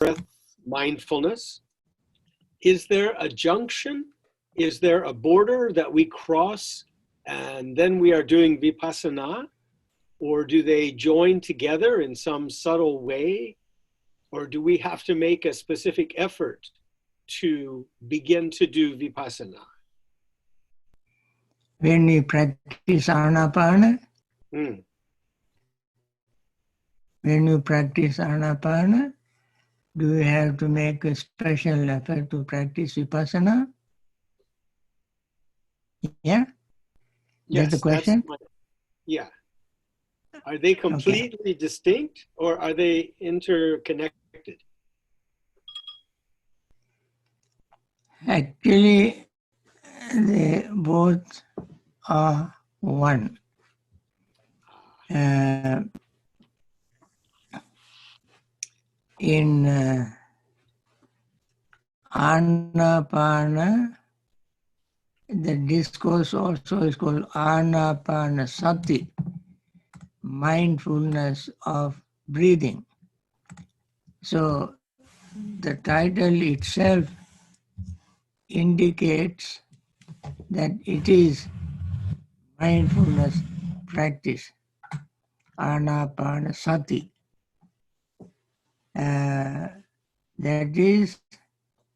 breath mindfulness. Is there a junction? Is there a border that we cross and then we are doing vipassana? Or do they join together in some subtle way? Or do we have to make a specific effort to begin to do vipassana? When we practice anapana, when you practice anapana, do you have to make a special effort to practice vipassana? Yeah? Yes, that's the question? Yeah. Are they completely distinct or are they interconnected? Actually, they both are one. In Anapana, the discourse also is called Anapanasati, mindfulness of breathing. So the title itself indicates that it is mindfulness practice, Anapanasati. That is,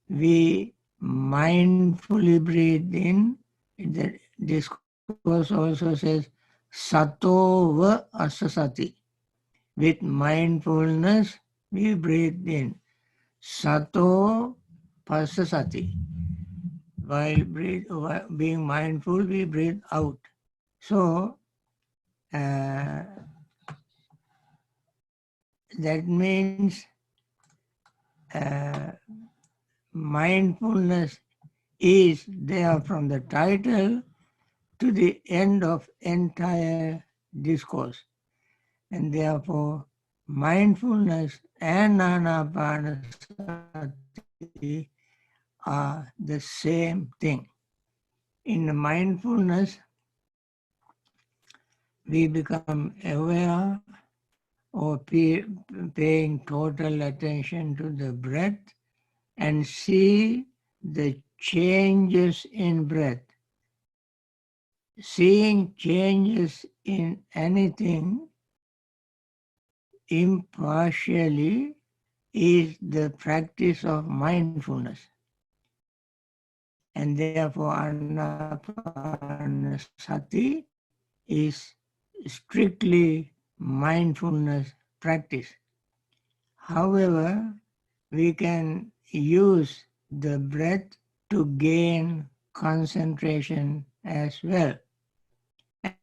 we mindfully breathe in. The discourse also says, Satova Asasati. With mindfulness, we breathe in. Sato Pasasati. While being mindful, we breathe out. So, that means mindfulness is there from the title to the end of entire discourse. And therefore, mindfulness and anapanasati are the same thing. In the mindfulness, we become aware or paying total attention to the breath and see the changes in breath. Seeing changes in anything impartially is the practice of mindfulness. And therefore, anapanasati is strictly mindfulness practice. However, we can use the breath to gain concentration as well.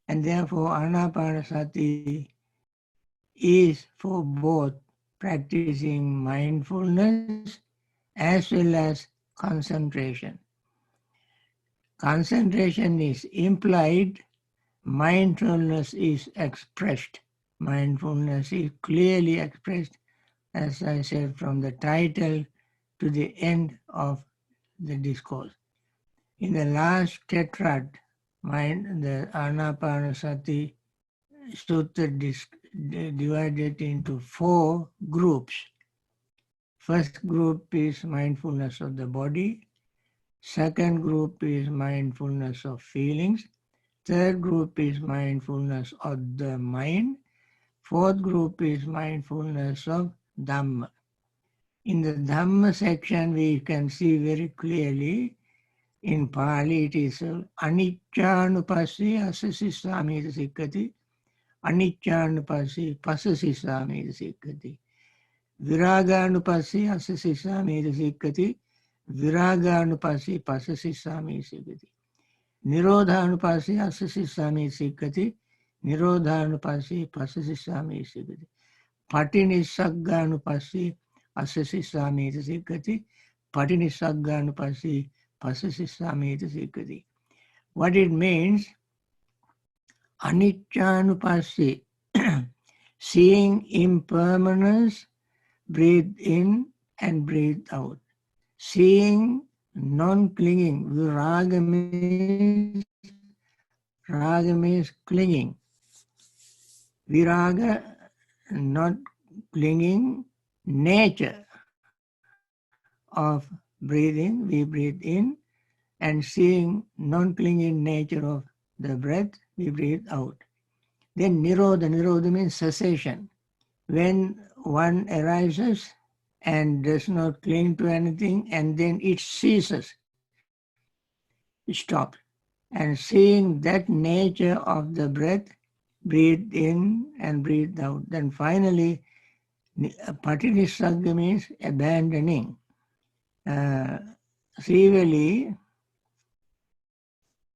And therefore, anapanasati is for both practicing mindfulness as well as concentration. Concentration is implied, mindfulness is expressed. Mindfulness is clearly expressed, as I said, from the title to the end of the discourse. In the last tetrad, the Anapanasati Sutta divided into 4 groups. First group is mindfulness of the body. Second group is mindfulness of feelings. Third group is mindfulness of the mind. Fourth group is mindfulness of Dhamma. In the Dhamma section, we can see very clearly, in Pali it is Aniccanupassi asasisami sikkati, Aniccanupassi pasasisami sikkati, Viraganupassi asasisami sikkati, Viraganupassi pasasisami sikkati, Nirodhanupassi asasisami sikkati, Nirodhanupassi pasasisami sikkati, Patinissagganupassi asasisami sikkati, Patinissagganupassi pasasisami sikkati. What it means, aniccanupassi, seeing impermanence, breathe in and breathe out. Seeing non-clinging, viraga means clinging. Viraga, not clinging, nature. of breathing, we breathe in, and seeing non-clinging nature of the breath, we breathe out. Then nirodha means cessation. When one arises and does not cling to anything, and then it ceases, it stops. And seeing that nature of the breath, breathe in and breathe out. Then finally, patinissagga means abandoning. Really,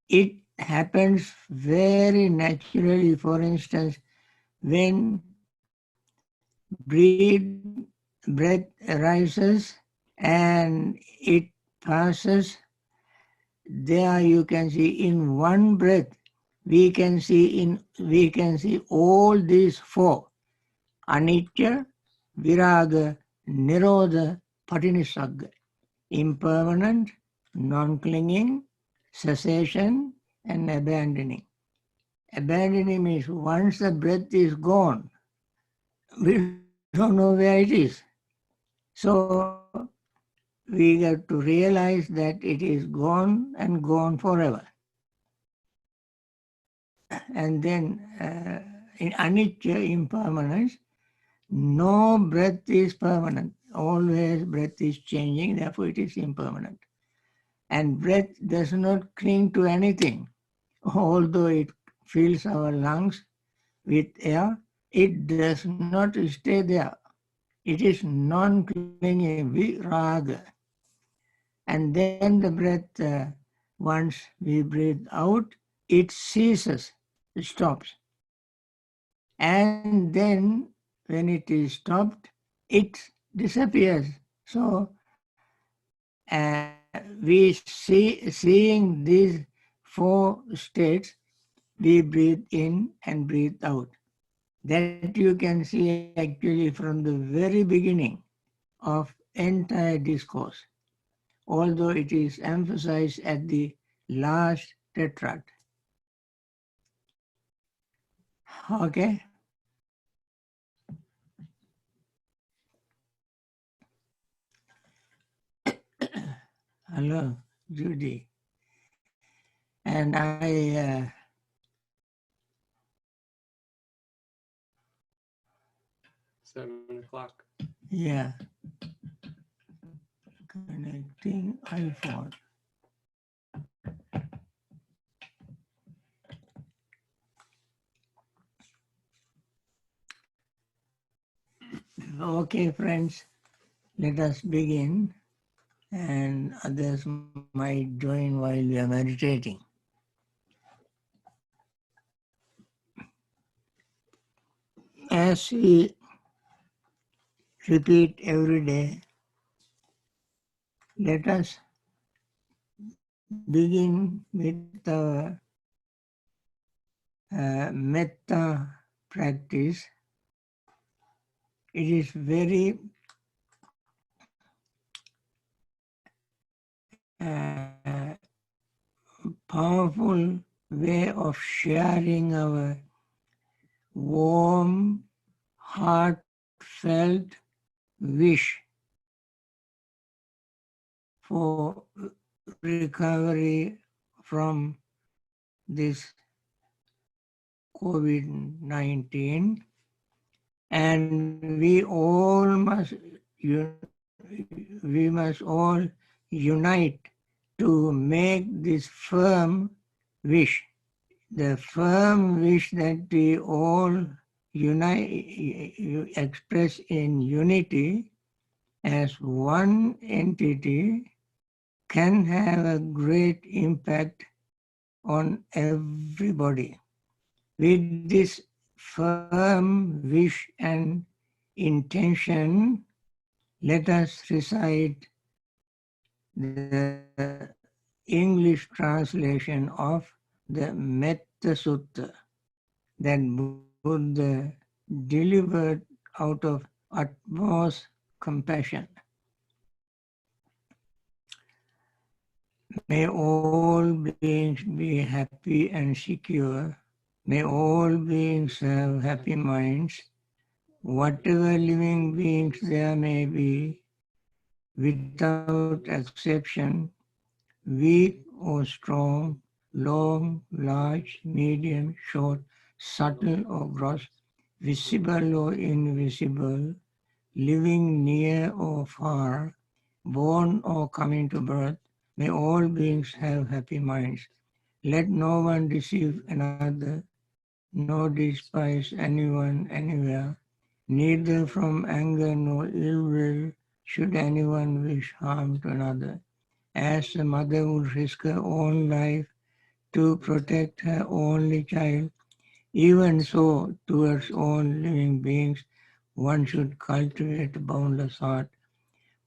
it happens very naturally. For instance, when breath arises and it passes, there you can see in one breath, we can see all these four: anicca, viraga, nirodha, patinissagga. Impermanent, non-clinging, cessation, and abandoning. Abandoning means once the breath is gone, we don't know where it is. So we have to realize that it is gone and gone forever. And then in anicca, impermanence, no breath is permanent. Always breath is changing, therefore it is impermanent. And breath does not cling to anything. Although it fills our lungs with air, it does not stay there. It is non-clinging, viraga. And then the breath, once we breathe out, it ceases, it stops. And then when it is stopped, it disappears. So seeing these four states, we breathe in and breathe out. That you can see actually from the very beginning of entire discourse, although it is emphasized at the last tetrad. Okay? Hello, Judy. And 7 o'clock. Yeah. Connecting iPhone. Okay, friends, let us begin, and others might join while we are meditating. As we repeat every day, let us begin with the Metta practice. It is very powerful way of sharing our warm, heartfelt wish for recovery from this COVID-19, and we must all unite to make this firm wish. The firm wish that we all express in unity as one entity can have a great impact on everybody. With this firm wish and intention, let us recite the English translation of the Metta Sutta that Buddha delivered out of utmost compassion. May all beings be happy and secure. May all beings have happy minds. Whatever living beings there may be, without exception, weak or strong, long, large, medium, short, subtle or gross, visible or invisible, living near or far, born or coming to birth, may all beings have happy minds. Let no one deceive another, nor despise anyone anywhere. Neither from anger nor ill will should anyone wish harm to another. As a mother would risk her own life to protect her only child, even so towards all living beings, one should cultivate a boundless heart.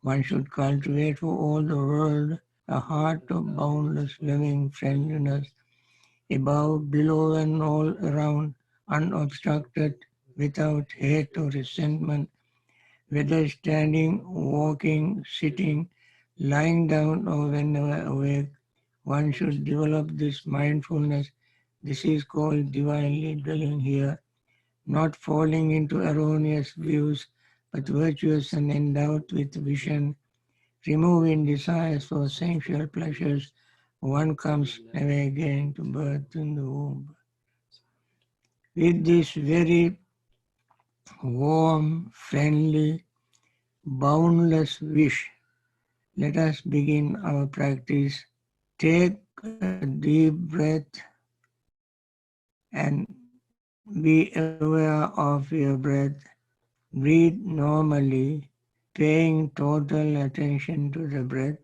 One should cultivate for all the world a heart of boundless loving friendliness, above, below, and all around, unobstructed, without hate or resentment, whether standing, walking, sitting, lying down, or whenever awake. One should develop this mindfulness. This is called divinely dwelling here, not falling into erroneous views, but virtuous and endowed with vision, removing desires for sensual pleasures. One comes never again to birth in the womb. With this very warm, friendly, boundless wish, let us begin our practice. Take a deep breath and be aware of your breath. Breathe normally, paying total attention to the breath.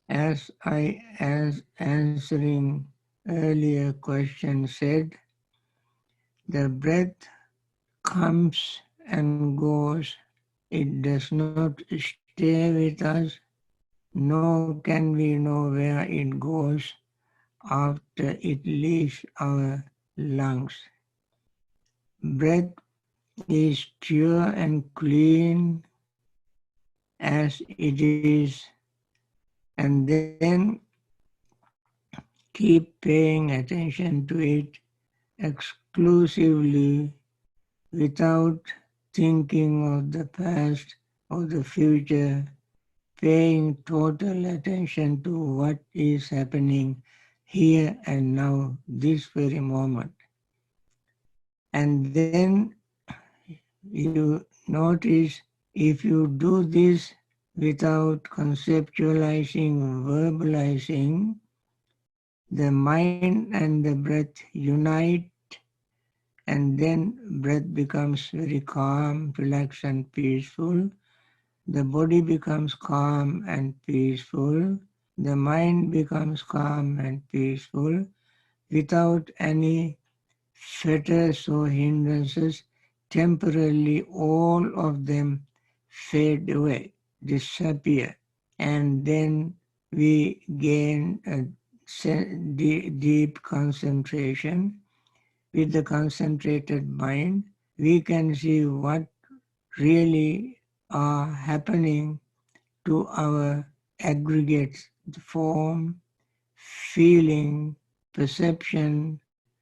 As I as answering earlier question said, the breath comes and goes. It does not stay with us, nor can we know where it goes after it leaves our lungs. Breath is pure and clean as it is, and then keep paying attention to it exclusively without thinking of the past or the future, paying total attention to what is happening here and now, this very moment. And then you notice if you do this without conceptualizing, verbalizing, the mind and the breath unite, and then breath becomes very calm, relaxed and peaceful. The body becomes calm and peaceful. The mind becomes calm and peaceful without any fetters or hindrances. Temporarily, all of them fade away, disappear, and then we gain a deep concentration. With the concentrated mind, we can see what really are happening to our aggregates, the form, feeling, perception,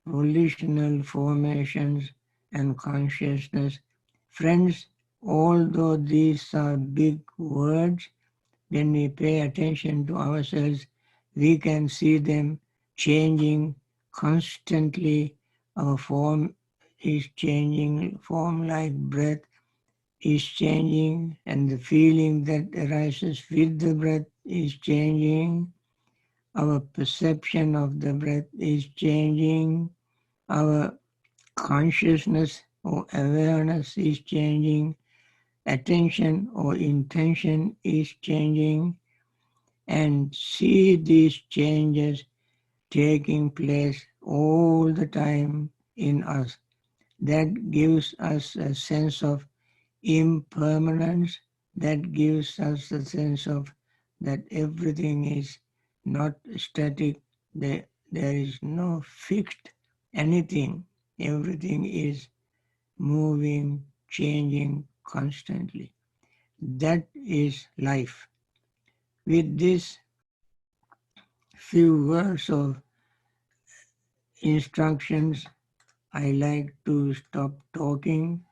volitional formations, and consciousness. Friends, although these are big words, when we pay attention to ourselves, we can see them changing constantly. Our form is changing, form like breath is changing, and the feeling that arises with the breath is changing. Our perception of the breath is changing. Our consciousness or awareness is changing. Attention or intention is changing. And see these changes taking place all the time in us. That gives us a sense of impermanence, that gives us a sense of that everything is not static, there is no fixed anything, everything is moving, changing constantly. That is life. With this few words of instructions, I like to stop talking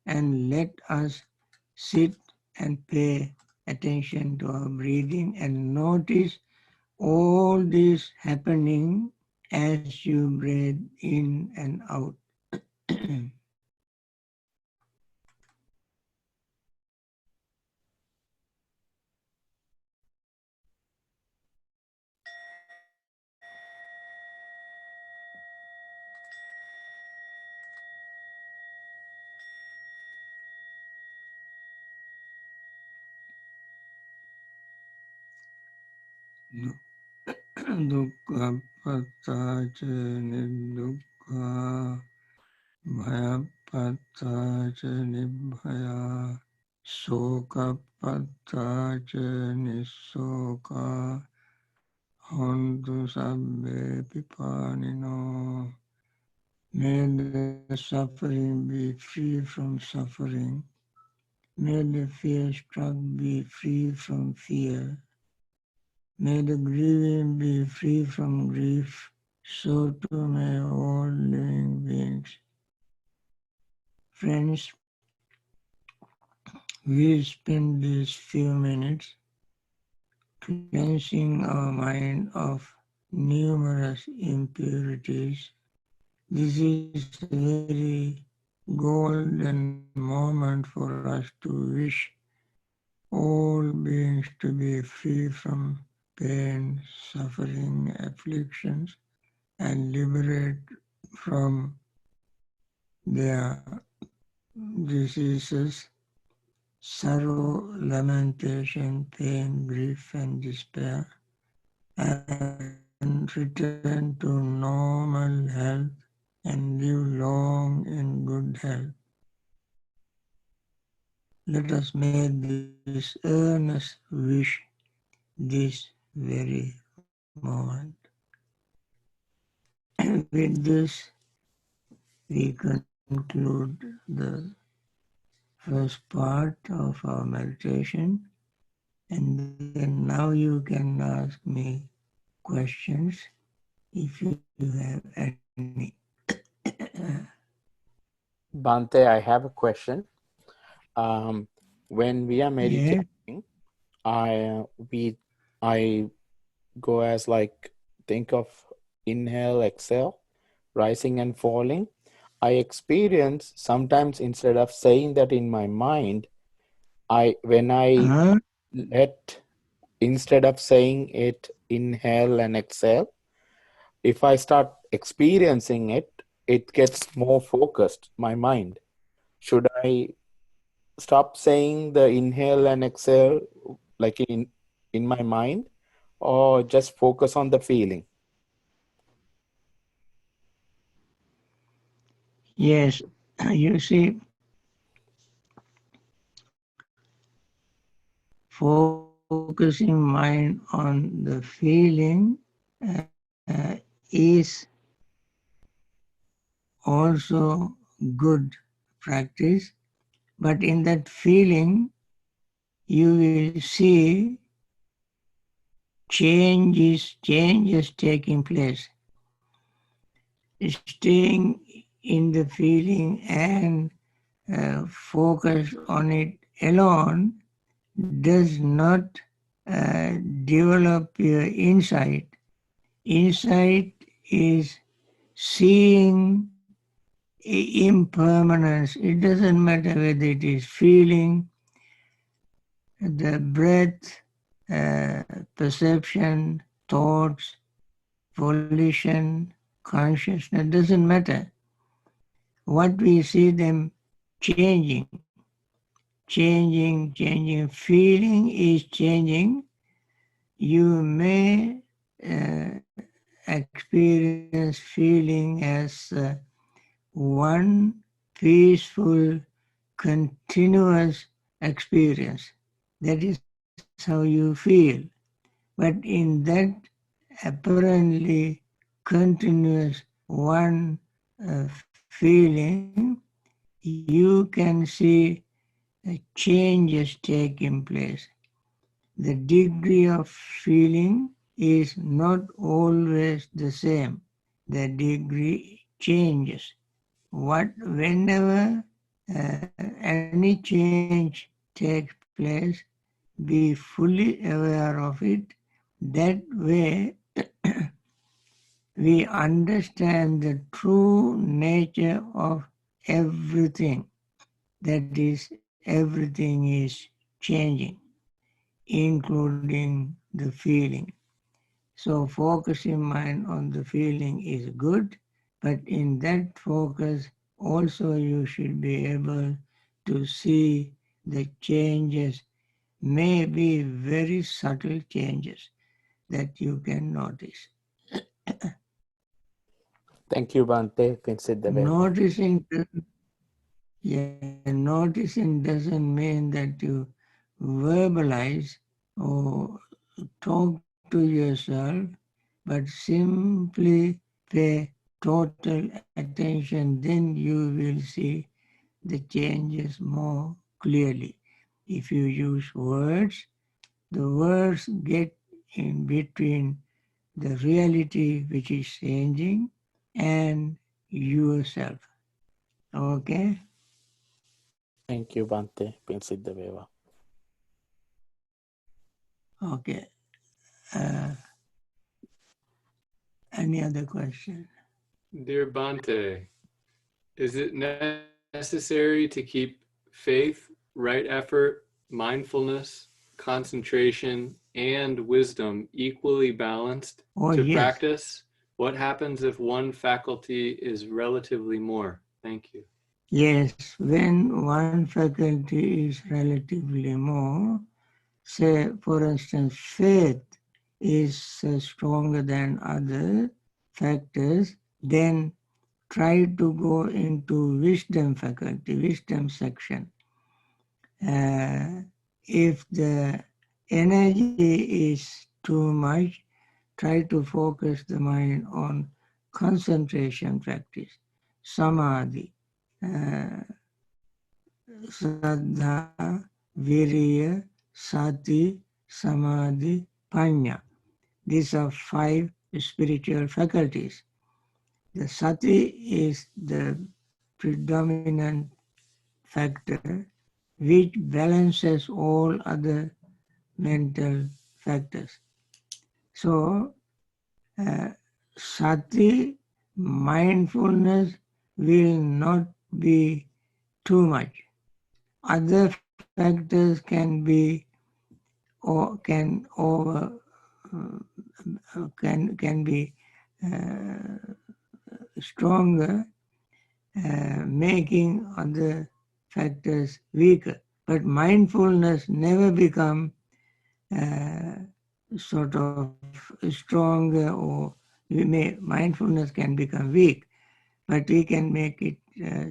and let us sit and pay attention to our breathing and notice all this happening as you breathe in and out. Dukkha pattaca nidukkha bhaya pattaca nibhaya soka pattaca nisoka hontu sabbe pipanino. May the suffering be free from suffering. May the fear struck be free from fear. May the grieving be free from grief. So too may all living beings. Friends, we spend these few minutes cleansing our mind of numerous impurities. This is a very golden moment for us to wish all beings to be free from pain, suffering, afflictions, and liberate from their diseases, sorrow, lamentation, pain, grief, and despair, and return to normal health and live long in good health. Let us make this earnest wish this very moment. With this, we conclude the first part of our meditation, and then now you can ask me questions if you have any. Bhante, I have a question. When we are meditating, I go as like think of inhale, exhale, rising and falling. I experience sometimes instead of saying that in my mind, instead of saying it inhale and exhale, if I start experiencing it, it gets more focused, my mind. Should I stop saying the inhale and exhale like in my mind, or just focus on the feeling? Yes, you see, focusing mind on the feeling is also good practice, but in that feeling you will see changes taking place. Staying in the feeling and focus on it alone does not develop your insight. Insight is seeing impermanence. It doesn't matter whether it is feeling, the breath, perception, thoughts, volition, consciousness, doesn't matter. What we see them changing. Feeling is changing. You may experience feeling as one peaceful, continuous experience. That is how you feel. But in that apparently continuous one feeling, you can see changes taking place. The degree of feeling is not always the same. The degree changes. Whenever any change takes place, be fully aware of it. That way, we understand the true nature of everything. That is, everything is changing, including the feeling. So focusing mind on the feeling is good, but in that focus also you should be able to see the changes, may be very subtle changes that you can notice. Thank you, Bhante. Pinsidaveva. Noticing doesn't mean that you verbalize or talk to yourself, but simply pay total attention, then you will see the changes more clearly. If you use words, the words get in between the reality which is changing and yourself. Okay? Thank you, Bhante. Pinsidaveva. Okay. Any other question? Dear Bhante, is it necessary to keep faith, right effort, mindfulness, concentration, and wisdom equally balanced to yes. practice? What happens if one faculty is relatively more? Thank you. Yes, when one faculty is relatively more, say for instance, faith is stronger than other factors, then try to go into wisdom faculty, wisdom section. If the energy is too much, try to focus the mind on concentration practice, samadhi, Saddha, Viriya, Sati, Samadhi, Panya. These are 5 spiritual faculties. The Sati is the predominant factor which balances all other mental factors. So, Sati, mindfulness will not be too much. Other factors can be or can over can be stronger, making other factors weaker. But mindfulness never become sort of stronger, or mindfulness can become weak, but we can make it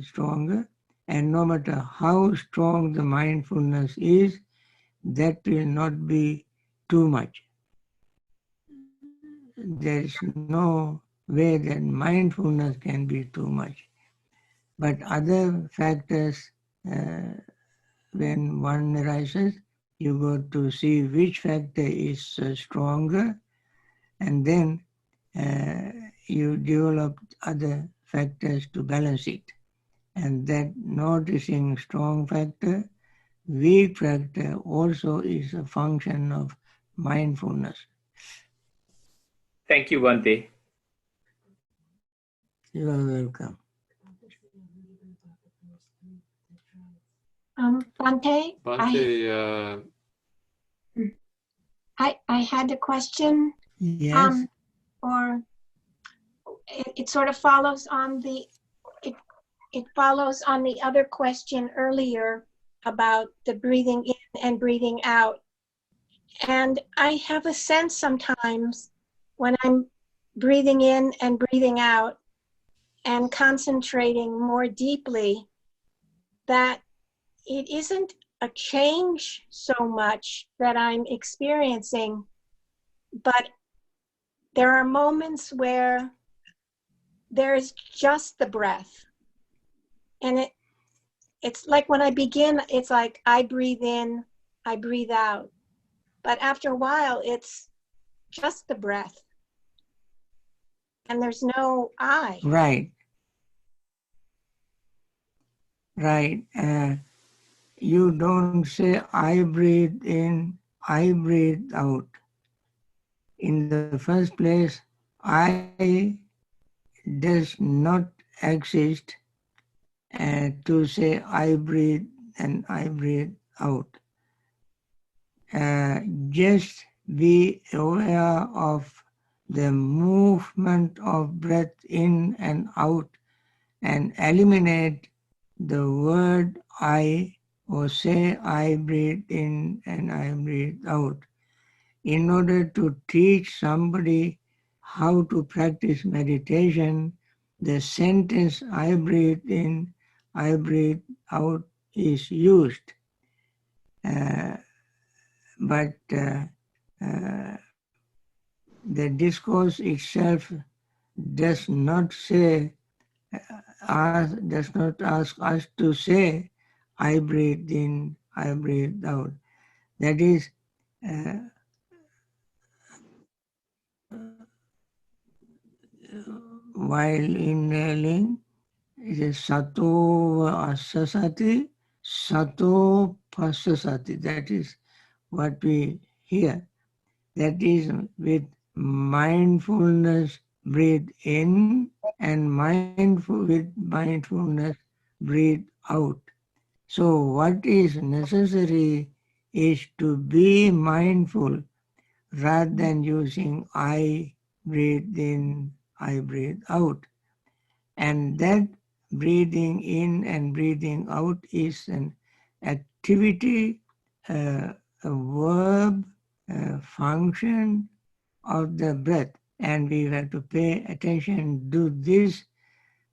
stronger. And no matter how strong the mindfulness is, that will not be too much. There is no way that mindfulness can be too much. But other factors, when one arises, you go to see which factor is stronger, and then you develop other factors to balance it. And that noticing strong factor, weak factor also is a function of mindfulness. Thank you, Bhante. You are welcome. Bhante, Bhante, I had a question. Yes. Or it sort of follows on the it follows on the other question earlier about the breathing in and breathing out. And I have a sense sometimes when I'm breathing in and breathing out and concentrating more deeply that it isn't a change so much that I'm experiencing, but there are moments where there's just the breath. And it's like when I begin, it's like I breathe in, I breathe out. But after a while, it's just the breath. And there's no I. Right. Right. you don't say, I breathe in, I breathe out. In the first place, I does not exist to say I breathe and I breathe out. Just be aware of the movement of breath in and out and eliminate the word I or say I breathe in and I breathe out. In order to teach somebody how to practice meditation, the sentence I breathe in, I breathe out is used. But the discourse itself does not ask us to say, I breathe in, I breathe out. That is, while inhaling, it is sato asasati, sato pasasati. That is what we hear. That is with mindfulness breathe in and with mindfulness breathe out. So what is necessary is to be mindful rather than using I breathe in, I breathe out. And that breathing in and breathing out is an activity, a verb, a function of the breath. And we have to pay attention to this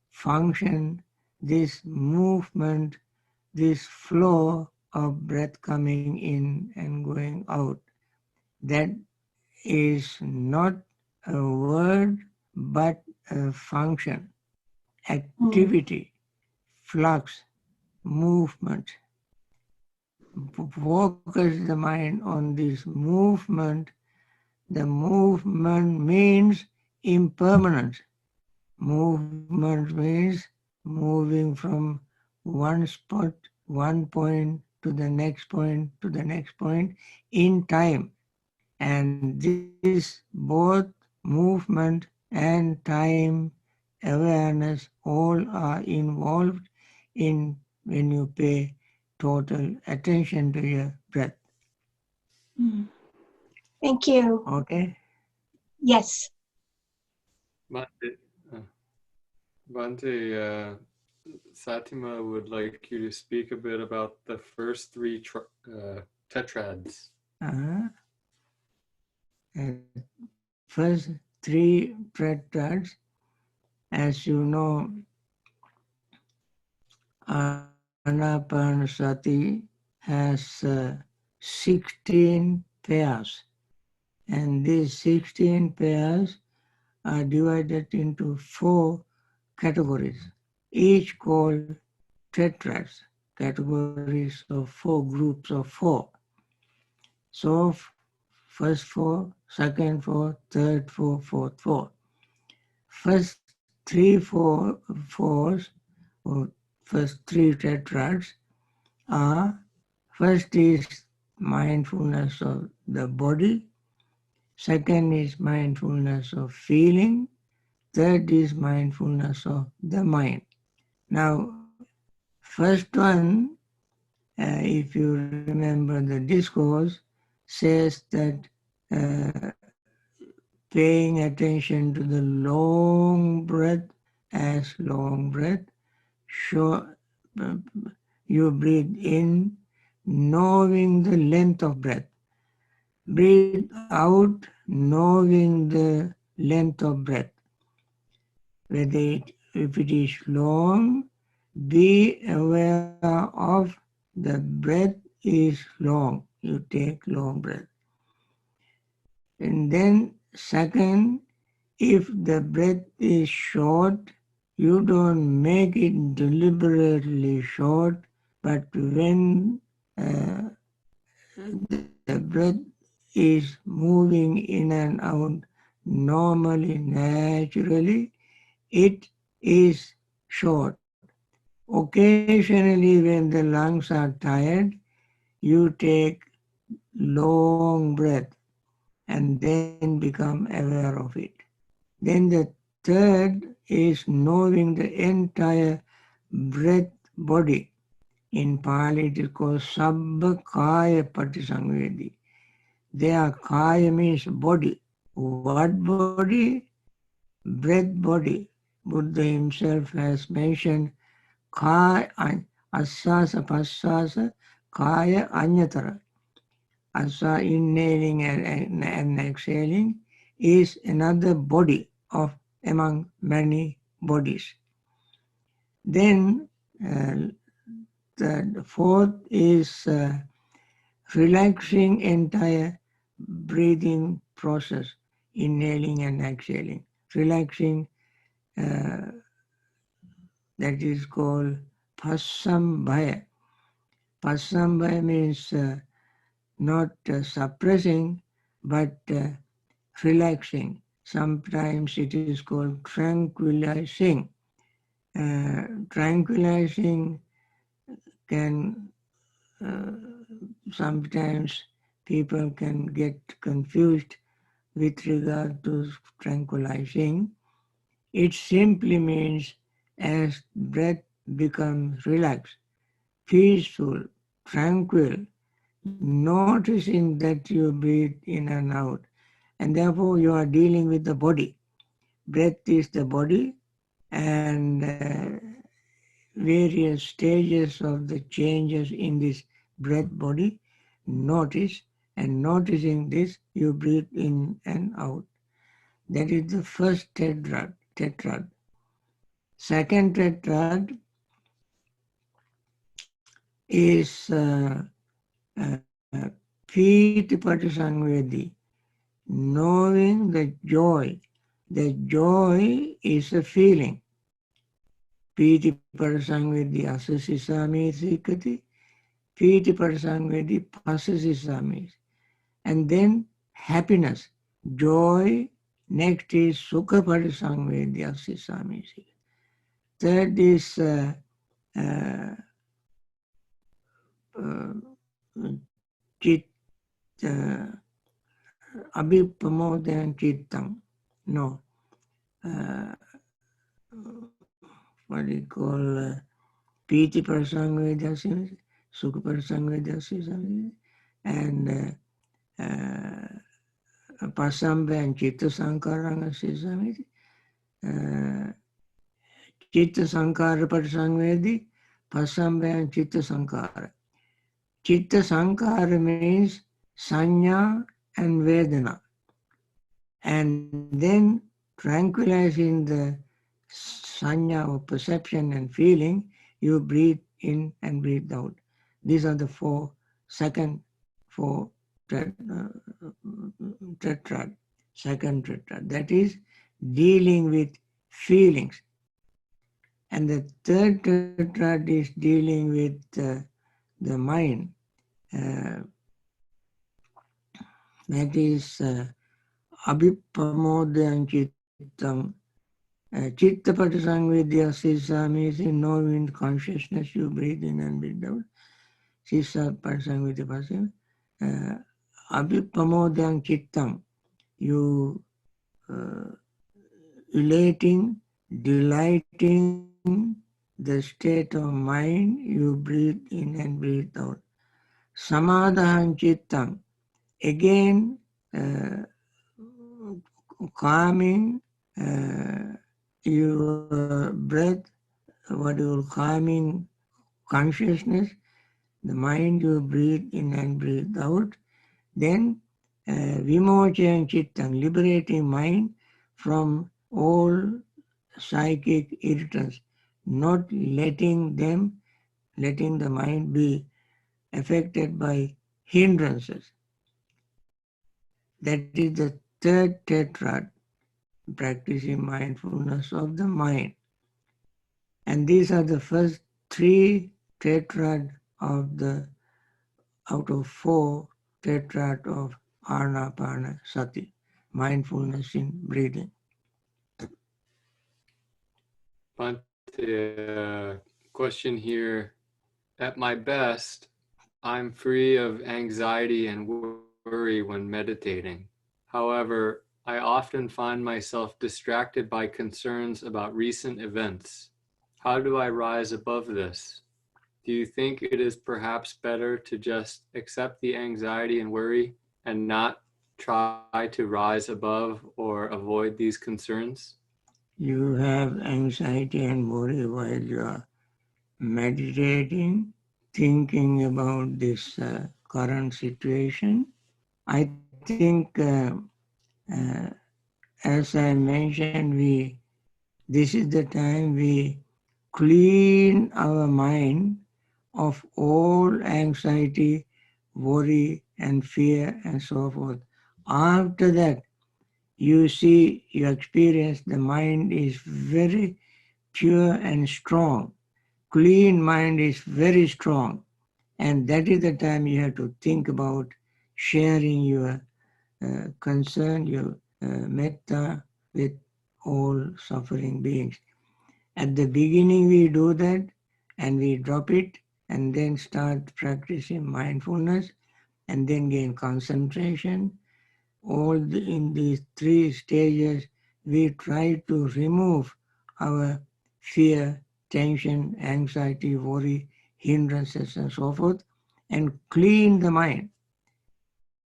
function, this movement, this flow of breath coming in and going out. That is not a word, but a function, activity, flux, movement. Focus the mind on this movement. The movement means impermanence. Movement means moving from one spot, one point to the next point, to the next point in time. And this both movement and time awareness all are involved in when you pay total attention to your breath. Thank you. Okay? Yes. Bhante, Satima would like you to speak a bit about the first three tetrads. First three tetrads, as you know, Anapanasati has 16 pairs, and these 16 pairs are divided into 4 categories, each called tetrads, categories of 4, groups of 4. So first 4, second 4, third 4, fourth 4. First 3 fours, or first 3 tetrads are, first is mindfulness of the body, second is mindfulness of feeling, third is mindfulness of the mind. Now, first one, if you remember the discourse, says that paying attention to the long breath as long breath, you breathe in, knowing the length of breath. Breathe out, knowing the length of breath. If it is long, be aware of the breath is long. You take long breath. And then second, if the breath is short, you don't make it deliberately short, but when the breath is moving in and out normally, naturally, it is short. Occasionally, when the lungs are tired, you take long breath and then become aware of it. Then the third is knowing the entire breath body. In Pali, it is called Sabba Kaya Patisanvedi. There, Kaya means body. What body? Breath body. Buddha himself has mentioned Kaya, Asasa, Pasasa, Kaya, Anyatara. Asa, inhaling and exhaling, is another body of among many bodies. Then the fourth is relaxing entire breathing process, inhaling and exhaling. Relaxing, that is called pasambhaya. Pasambhaya means not suppressing, but relaxing. Sometimes it is called tranquilizing. Tranquilizing can sometimes people can get confused with regard to tranquilizing. It simply means as breath becomes relaxed, peaceful, tranquil, noticing that you breathe in and out, and therefore you are dealing with the body. Breath is the body, and various stages of the changes in this breath body, notice, and noticing this, you breathe in and out. That is the first tetrad. Second tetrad is Piti Patisangvedi, knowing the joy. The joy is a feeling. Piti Patisangvedi Asasisami Sikati, Piti Patisangvedi Pasasisami. And then happiness, joy. Next is Sukha Patisangvedi Asasisami. Third is chit, abhipamodhan chittam. No. What do you call Piti Parasangvedasya, Sukha Parasangvedasya, and Pasamba and Chitta Sankaranga Sisamiti. Chitta Sankara Parasangvedi, Pasamba and Chitta Sankara. Chitta Sankara means Sanya and Vedana. And then tranquilizing the sanya or perception and feeling, you breathe in and breathe out. These are the second tetrad. Second tetrad. That is dealing with feelings. And the third tetrad is dealing with the mind. That is abhipamodhan chittam. Chitta Patisangvidya Sisami is in knowing consciousness, you breathe in and breathe out. Sisa Patisangvidya Pasim. Abhipamodhan Chittam, you elating, delighting the state of mind, you breathe in and breathe out. Samadhan Chittam, again calming your breath, what you call calming consciousness, the mind you breathe in and breathe out. Then vimochana chittam, liberating mind from all psychic irritants, not letting the mind be affected by hindrances. That is the third tetrad, practicing mindfulness of the mind. And these are the first three tetrad out of 4 tetrad of Anapana Sati, mindfulness in breathing. Bhante, question here. At my best, I'm free of anxiety and worry when meditating. However, I often find myself distracted by concerns about recent events. How do I rise above this? Do you think it is perhaps better to just accept the anxiety and worry and not try to rise above or avoid these concerns? You have anxiety and worry while you are meditating, thinking about this current situation. I think, as I mentioned, this is the time we clean our mind of all anxiety, worry, and fear, and so forth. After that, you see, you experience the mind is very pure and strong. Clean mind is very strong. And that is the time you have to think about sharing your concern, your metta with all suffering beings. At the beginning, we do that and we drop it and then start practicing mindfulness and then gain concentration. In these 3 stages, we try to remove our fear, tension, anxiety, worry, hindrances, and so forth, and clean the mind.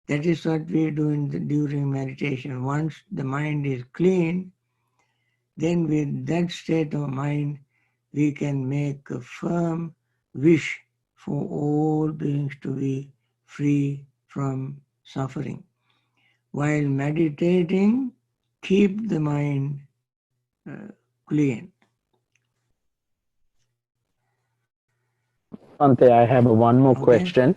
That is what we do during meditation. Once the mind is clean, then with that state of mind, we can make a firm wish for all beings to be free from suffering. While meditating, keep the mind clean. Bhante, I have one more Okay. question.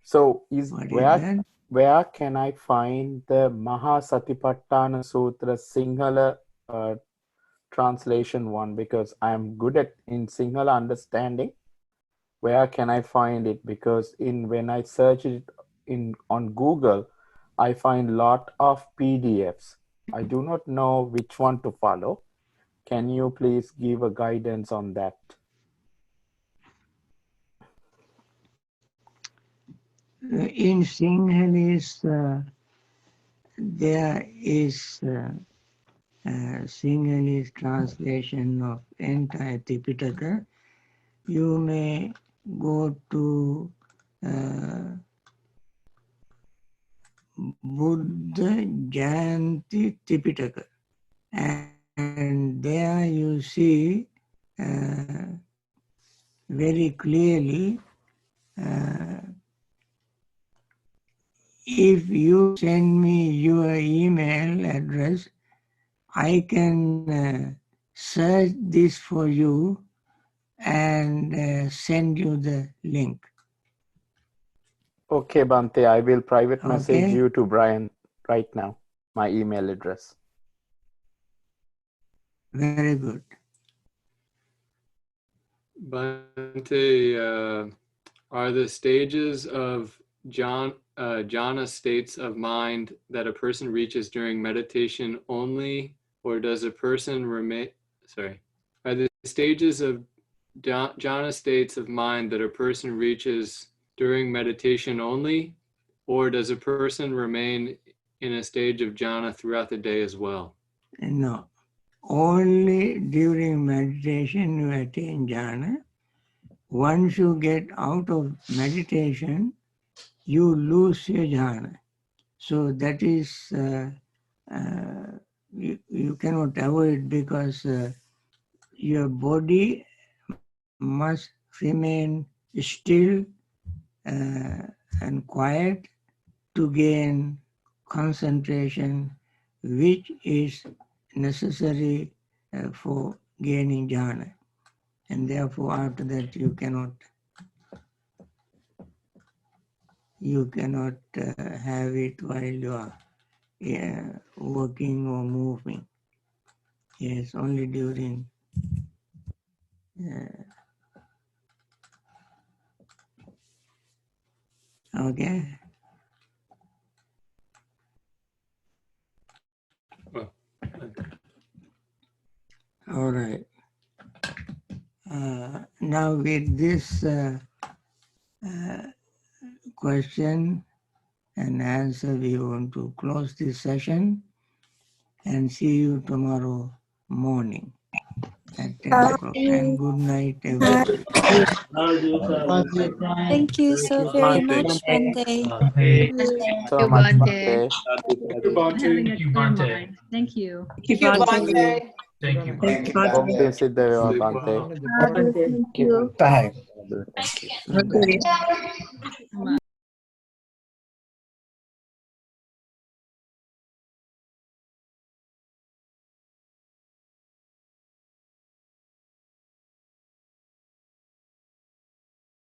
So What is that? where can I find the Mahasatipatthana Sutra Sinhala translation one? Because I'm good in Sinhala understanding. Where can I find it? Because when I search it on Google, I find lot of PDFs. I do not know which one to follow. Can you please give a guidance on that? In Sinhalese, there is Sinhalese translation of entire Tipitaka. You may go to Buddha Jayanti Tipitaka, and there you see very clearly, if you send me your email address, I can search this for you and send you the link. Okay, Bhante, I will private message Okay? you to Brian right now, my email address. Very good. Bhante, are the stages of jhana states of mind that a person reaches during meditation only, or does a person remain? Are the stages of jhana states of mind that a person reaches during meditation only, or does a person remain in a stage of jhana throughout the day as well? No. Only during meditation you attain jhana. Once you get out of meditation, you lose your jhana. So that is, you cannot avoid, because your body must remain still and quiet to gain concentration, which is necessary for gaining jhana. And therefore, after that, you cannot have it while you are working or moving. Yes, only during okay. Well, All right. now with this question and answer, we want to close this session and see you tomorrow morning at 10 o'clock. And good night, everyone. Thank you so very much, Bhante. So much, Bhante. Having a clear mind. Thank you. Thank you, Bhante. Thank you. Om Siddhaya Bhante. Thank you. Bye. Okay.